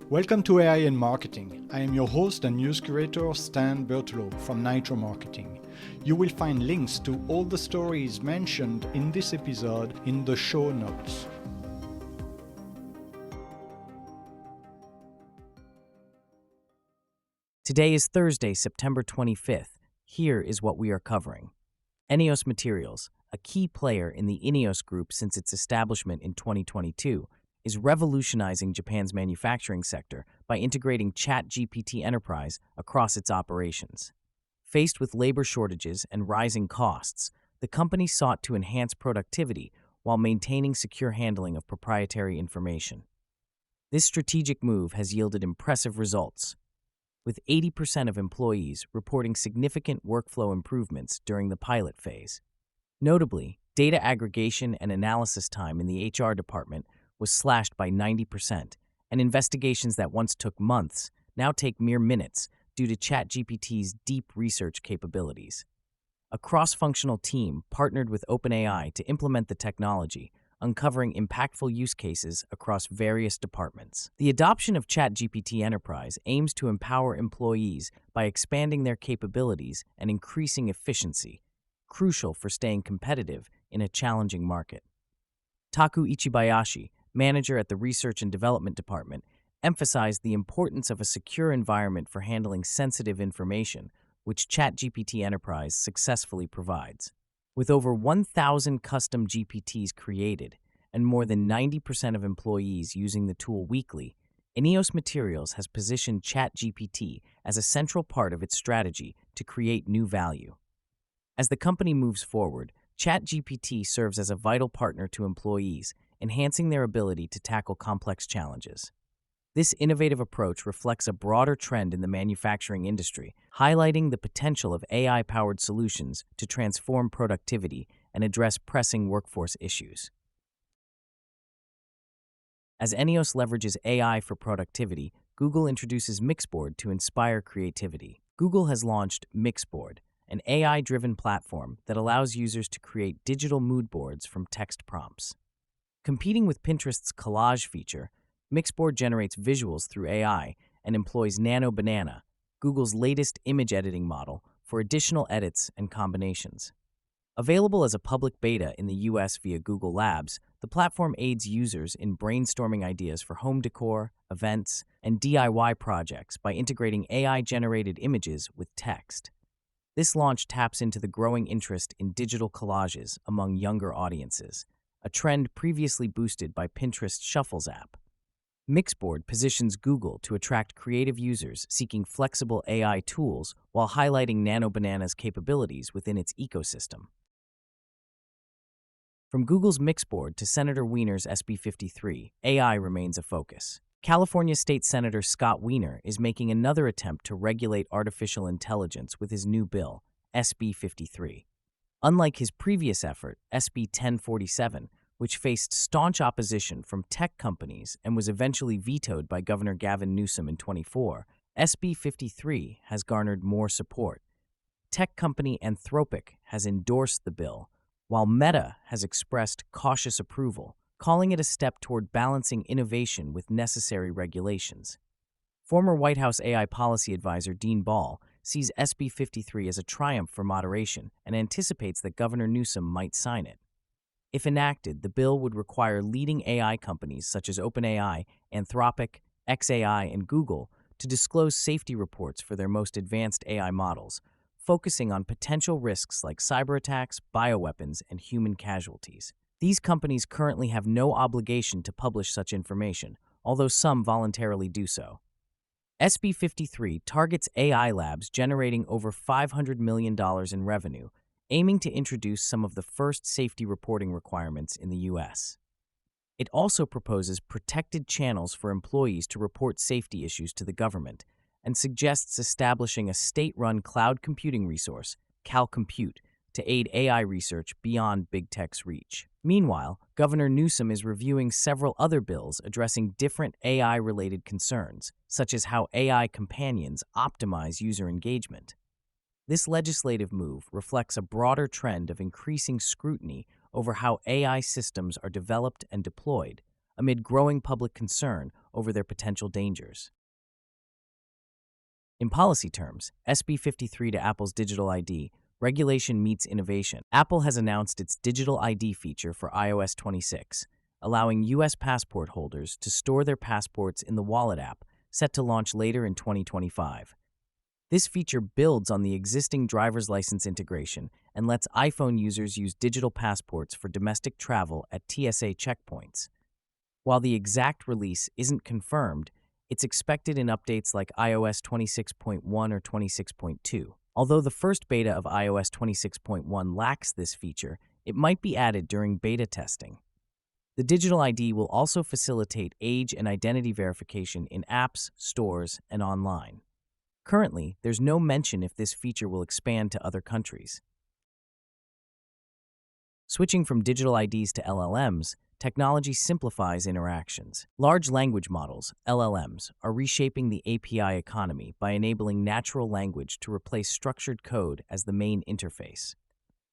Welcome to AI in Marketing. I am your host and news curator Stan Bertolo from Nitro Marketing. You will find links to all the stories mentioned in this episode in the show notes. Today is Thursday, September 25th. Here is what we are covering. ENEOS Materials, a key player in the ENEOS Group since its establishment in 2022, is revolutionizing Japan's manufacturing sector by integrating ChatGPT Enterprise across its operations. Faced with labor shortages and rising costs, the company sought to enhance productivity while maintaining secure handling of proprietary information. This strategic move has yielded impressive results, with 80% of employees reporting significant workflow improvements during the pilot phase. Notably, data aggregation and analysis time in the HR department was slashed by 90%, and investigations that once took months now take mere minutes due to ChatGPT's deep research capabilities. A cross-functional team partnered with OpenAI to implement the technology, uncovering impactful use cases across various departments. The adoption of ChatGPT Enterprise aims to empower employees by expanding their capabilities and increasing efficiency, crucial for staying competitive in a challenging market. Taku Ichibayashi, manager at the Research and Development Department, emphasized the importance of a secure environment for handling sensitive information, which ChatGPT Enterprise successfully provides. With over 1,000 custom GPTs created and more than 90% of employees using the tool weekly, ENEOS Materials has positioned ChatGPT as a central part of its strategy to create new value. As the company moves forward, ChatGPT serves as a vital partner to employees, enhancing their ability to tackle complex challenges. This innovative approach reflects a broader trend in the manufacturing industry, highlighting the potential of AI-powered solutions to transform productivity and address pressing workforce issues. As ENEOS leverages AI for productivity, Google introduces Mixboard to inspire creativity. Google has launched Mixboard, an AI-driven platform that allows users to create digital mood boards from text prompts. Competing with Pinterest's collage feature, Mixboard generates visuals through AI and employs Nano Banana, Google's latest image editing model, for additional edits and combinations. Available as a public beta in the US via Google Labs, the platform aids users in brainstorming ideas for home decor, events, and DIY projects by integrating AI-generated images with text. This launch taps into the growing interest in digital collages among younger audiences, a trend previously boosted by Pinterest's Shuffles app. Mixboard positions Google to attract creative users seeking flexible AI tools while highlighting Nano Banana's capabilities within its ecosystem. From Google's Mixboard to Senator Wiener's SB 53, AI remains a focus. California State Senator Scott Wiener is making another attempt to regulate artificial intelligence with his new bill, SB 53. Unlike his previous effort, SB 1047, which faced staunch opposition from tech companies and was eventually vetoed by Governor Gavin Newsom in 2024, SB 53 has garnered more support. Tech company Anthropic has endorsed the bill, while Meta has expressed cautious approval, calling it a step toward balancing innovation with necessary regulations. Former White House AI policy advisor Dean Ball sees SB 53 as a triumph for moderation and anticipates that Governor Newsom might sign it. If enacted, the bill would require leading AI companies such as OpenAI, Anthropic, xAI, and Google to disclose safety reports for their most advanced AI models, focusing on potential risks like cyberattacks, bioweapons, and human casualties. These companies currently have no obligation to publish such information, although some voluntarily do so. SB 53 targets AI labs generating over $500 million in revenue, aiming to introduce some of the first safety reporting requirements in the U.S. It also proposes protected channels for employees to report safety issues to the government and suggests establishing a state-run cloud computing resource, CalCompute, to aid AI research beyond big tech's reach. Meanwhile, Governor Newsom is reviewing several other bills addressing different AI-related concerns, such as how AI companions optimize user engagement. This legislative move reflects a broader trend of increasing scrutiny over how AI systems are developed and deployed, amid growing public concern over their potential dangers. In policy terms, SB 53 to Apple's Digital ID, regulation meets innovation. Apple has announced its Digital ID feature for iOS 26, allowing U.S. passport holders to store their passports in the Wallet app, set to launch later in 2025. This feature builds on the existing driver's license integration and lets iPhone users use digital passports for domestic travel at TSA checkpoints. While the exact release isn't confirmed, it's expected in updates like iOS 26.1 or 26.2. Although the first beta of iOS 26.1 lacks this feature, it might be added during beta testing. The Digital ID will also facilitate age and identity verification in apps, stores, and online. Currently, there's no mention if this feature will expand to other countries. Switching from digital IDs to LLMs, technology simplifies interactions. Large language models, LLMs, are reshaping the API economy by enabling natural language to replace structured code as the main interface.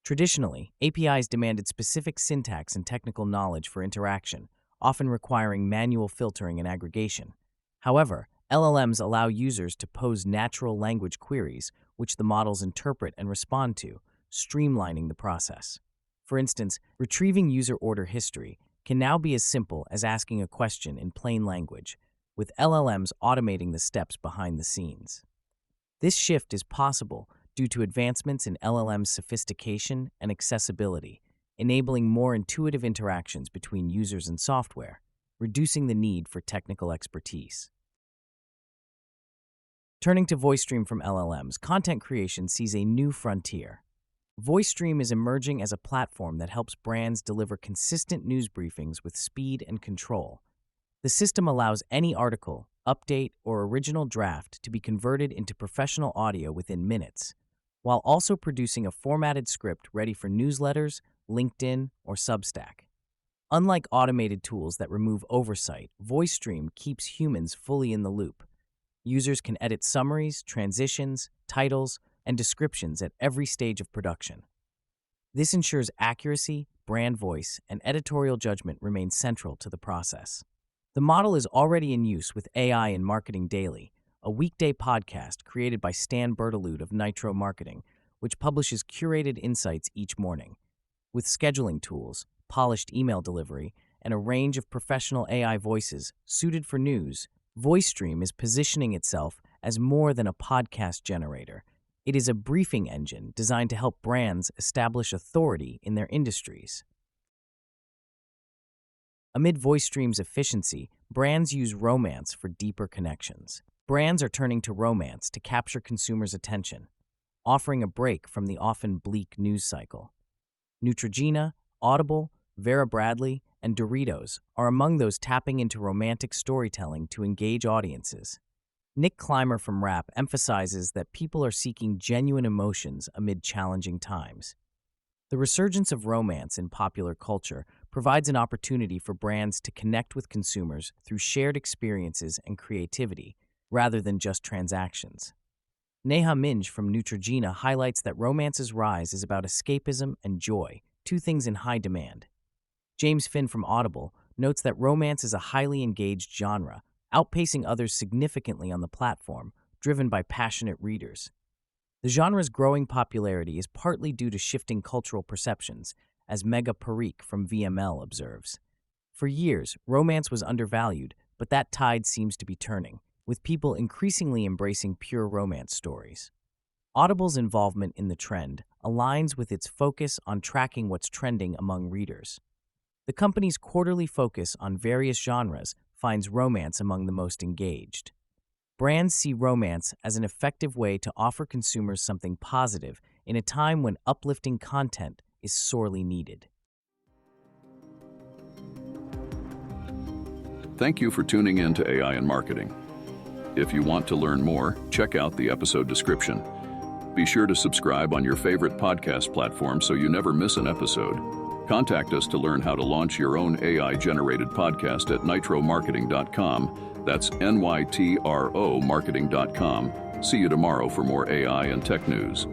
Traditionally, APIs demanded specific syntax and technical knowledge for interaction, often requiring manual filtering and aggregation. However, LLMs allow users to pose natural language queries, which the models interpret and respond to, streamlining the process. For instance, retrieving user order history can now be as simple as asking a question in plain language, with LLMs automating the steps behind the scenes. This shift is possible due to advancements in LLM's sophistication and accessibility, enabling more intuitive interactions between users and software, reducing the need for technical expertise. Turning to VoiceStream from LLMs, content creation sees a new frontier. VoiceStream is emerging as a platform that helps brands deliver consistent news briefings with speed and control. The system allows any article, update, or original draft to be converted into professional audio within minutes, while also producing a formatted script ready for newsletters, LinkedIn, or Substack. Unlike automated tools that remove oversight, VoiceStream keeps humans fully in the loop. Users can edit summaries, transitions, titles, and descriptions at every stage of production. This ensures accuracy, brand voice, and editorial judgment remain central to the process. The model is already in use with AI in Marketing Daily, a weekday podcast created by Stan Bertolud of Nitro Marketing, which publishes curated insights each morning. With scheduling tools, polished email delivery, and a range of professional AI voices suited for news, VoiceStream is positioning itself as more than a podcast generator. It is a briefing engine designed to help brands establish authority in their industries. Amid VoiceStream's efficiency, brands use romance for deeper connections. Brands are turning to romance to capture consumers' attention, offering a break from the often bleak news cycle. Neutrogena, Audible, Vera Bradley, and Doritos are among those tapping into romantic storytelling to engage audiences. Nick Clymer from Rap emphasizes that people are seeking genuine emotions amid challenging times. The resurgence of romance in popular culture provides an opportunity for brands to connect with consumers through shared experiences and creativity, rather than just transactions. Neha Minj from Neutrogena highlights that romance's rise is about escapism and joy, two things in high demand. James Finn from Audible notes that romance is a highly engaged genre, outpacing others significantly on the platform, driven by passionate readers. The genre's growing popularity is partly due to shifting cultural perceptions, as Megha Parikh from VML observes. For years, romance was undervalued, but that tide seems to be turning, with people increasingly embracing pure romance stories. Audible's involvement in the trend aligns with its focus on tracking what's trending among readers. The company's quarterly focus on various genres finds romance among the most engaged. Brands see romance as an effective way to offer consumers something positive in a time when uplifting content is sorely needed. Thank you for tuning in to AI in Marketing. If you want to learn more, check out the episode description. Be sure to subscribe on your favorite podcast platform so you never miss an episode. Contact us to learn how to launch your own AI-generated podcast at nitromarketing.com. That's NYTRO marketing.com. See you tomorrow for more AI and tech news.